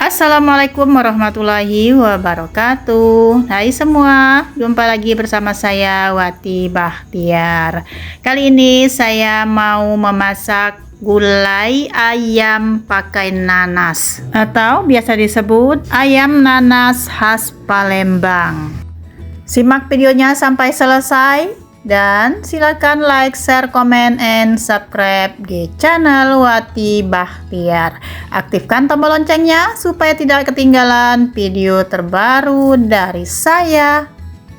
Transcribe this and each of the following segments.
Assalamualaikum warahmatullahi wabarakatuh. Hai semua, jumpa lagi bersama saya Wati Bahtiar. Kali ini saya mau memasak gulai ayam pakai nanas atau biasa disebut ayam nanas khas Palembang. Simak videonya sampai selesai dan silakan like, share, comment, and subscribe di channel Wati Bahtiar. Aktifkan tombol loncengnya supaya tidak ketinggalan video terbaru dari saya.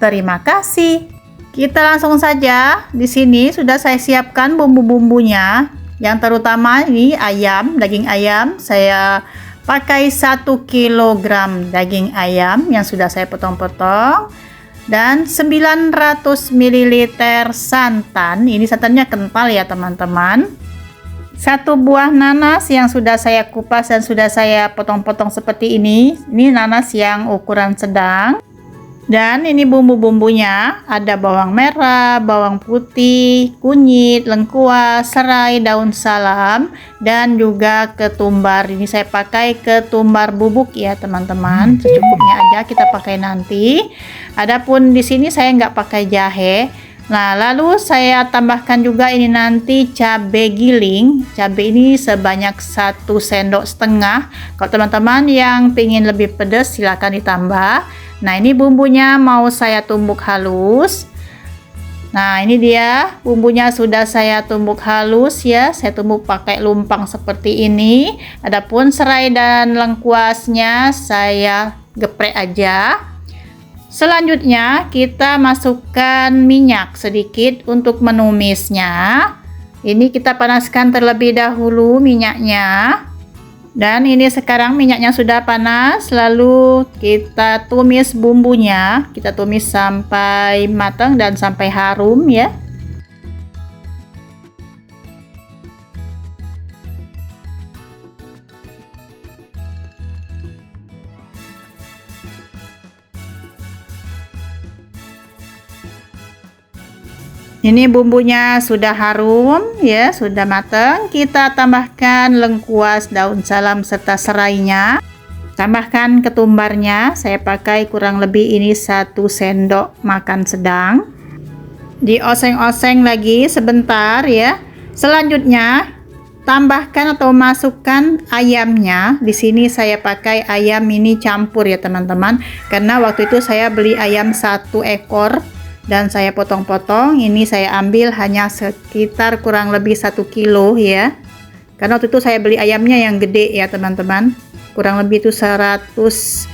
Terima kasih. Kita langsung saja. Di sini sudah saya siapkan bumbu-bumbunya. Yang terutama ini ayam, daging ayam. Saya pakai 1 kg daging ayam yang sudah saya potong-potong. Dan 900 ml santan. Ini santannya kental ya teman-teman. 1 buah nanas yang sudah saya kupas dan sudah saya potong-potong seperti ini. Ini nanas yang ukuran sedang. Dan ini bumbu-bumbunya, ada bawang merah, bawang putih, kunyit, lengkuas, serai, daun salam, dan juga ketumbar. Ini saya pakai ketumbar bubuk ya teman-teman, secukupnya aja kita pakai nanti. Adapun di sini saya nggak pakai jahe. Nah, lalu saya tambahkan juga ini nanti cabai giling. Cabai ini sebanyak 1,5 sendok. Kalau teman-teman yang pengen lebih pedas silahkan ditambah. Nah, ini bumbunya mau saya tumbuk halus. Nah, ini dia bumbunya sudah saya tumbuk halus ya. Saya tumbuk pakai lumpang seperti ini. Adapun serai dan lengkuasnya saya geprek aja. Selanjutnya kita masukkan minyak sedikit untuk menumisnya. Ini kita panaskan terlebih dahulu minyaknya. Dan ini sekarang minyaknya sudah panas, lalu kita tumis bumbunya. Kita tumis sampai matang dan sampai harum ya. Ini bumbunya sudah harum ya, sudah matang. Kita tambahkan lengkuas, daun salam serta serainya. Tambahkan ketumbarnya. Saya pakai kurang lebih ini 1 sendok makan sedang. Dioseng-oseng lagi sebentar ya. Selanjutnya tambahkan atau masukkan ayamnya. Di sini saya pakai ayam ini campur ya teman-teman. Karena waktu itu saya beli ayam 1 ekor. Dan saya potong-potong. Ini saya ambil hanya sekitar kurang lebih 1 kilo ya. Karena waktu itu saya beli ayamnya yang gede ya teman-teman. Kurang lebih itu 1700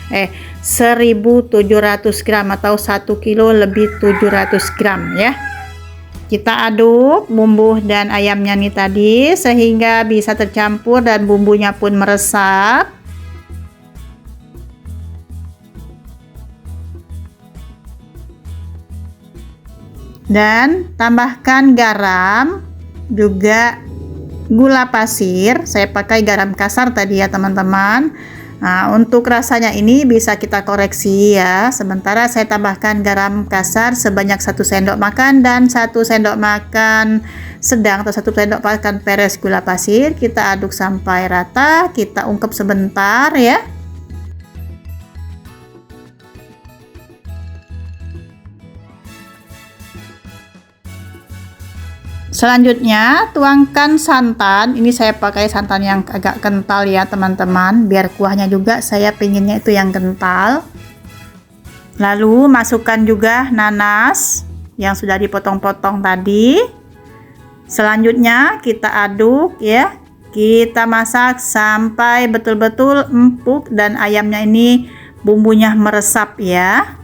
gram atau 1 kilo lebih 700 gram ya. Kita aduk bumbu dan ayamnya nih tadi sehingga bisa tercampur dan bumbunya pun meresap. Dan tambahkan garam, juga gula pasir. Saya pakai garam kasar tadi ya teman-teman. Nah, untuk rasanya ini bisa kita koreksi ya. Sementara saya tambahkan garam kasar sebanyak 1 sendok makan dan 1 sendok makan sedang atau 1 sendok makan peres gula pasir. Kita aduk sampai rata, kita ungkep sebentar ya. Selanjutnya tuangkan santan. Ini saya pakai santan yang agak kental ya teman-teman, biar kuahnya juga saya pengennya itu yang kental. Lalu masukkan juga nanas yang sudah dipotong-potong tadi. Selanjutnya kita aduk ya. Kita masak sampai betul-betul empuk dan ayamnya ini bumbunya meresap ya.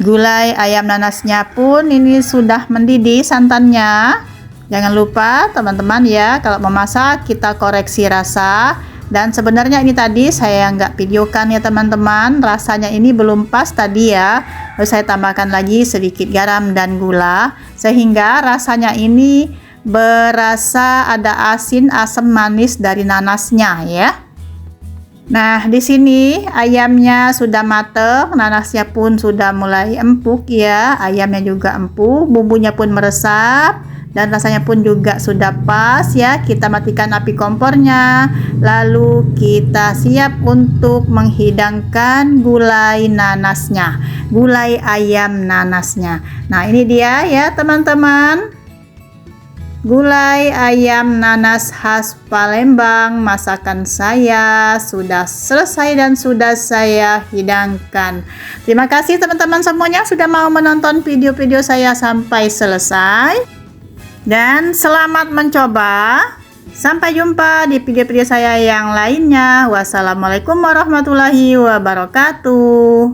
Gulai ayam nanasnya pun ini sudah mendidih santannya. Jangan lupa teman-teman ya, kalau memasak kita koreksi rasa. Dan sebenarnya ini tadi saya nggak videokan ya teman-teman, rasanya ini belum pas tadi ya. Lalu saya tambahkan lagi sedikit garam dan gula sehingga rasanya ini berasa ada asin, asam, manis dari nanasnya ya. Nah, di sini ayamnya sudah mateng, nanasnya pun sudah mulai empuk ya. Ayamnya juga empuk, bumbunya pun meresap dan rasanya pun juga sudah pas ya. Kita matikan api kompornya. Lalu kita siap untuk menghidangkan gulai nanasnya. Gulai ayam nanasnya. Nah, ini dia ya, teman-teman. Gulai ayam nanas khas Palembang, masakan saya sudah selesai dan sudah saya hidangkan. Terima kasih teman-teman semuanya sudah mau menonton video-video saya sampai selesai. Dan selamat mencoba. Sampai jumpa di video-video saya yang lainnya. Wassalamualaikum warahmatullahi wabarakatuh.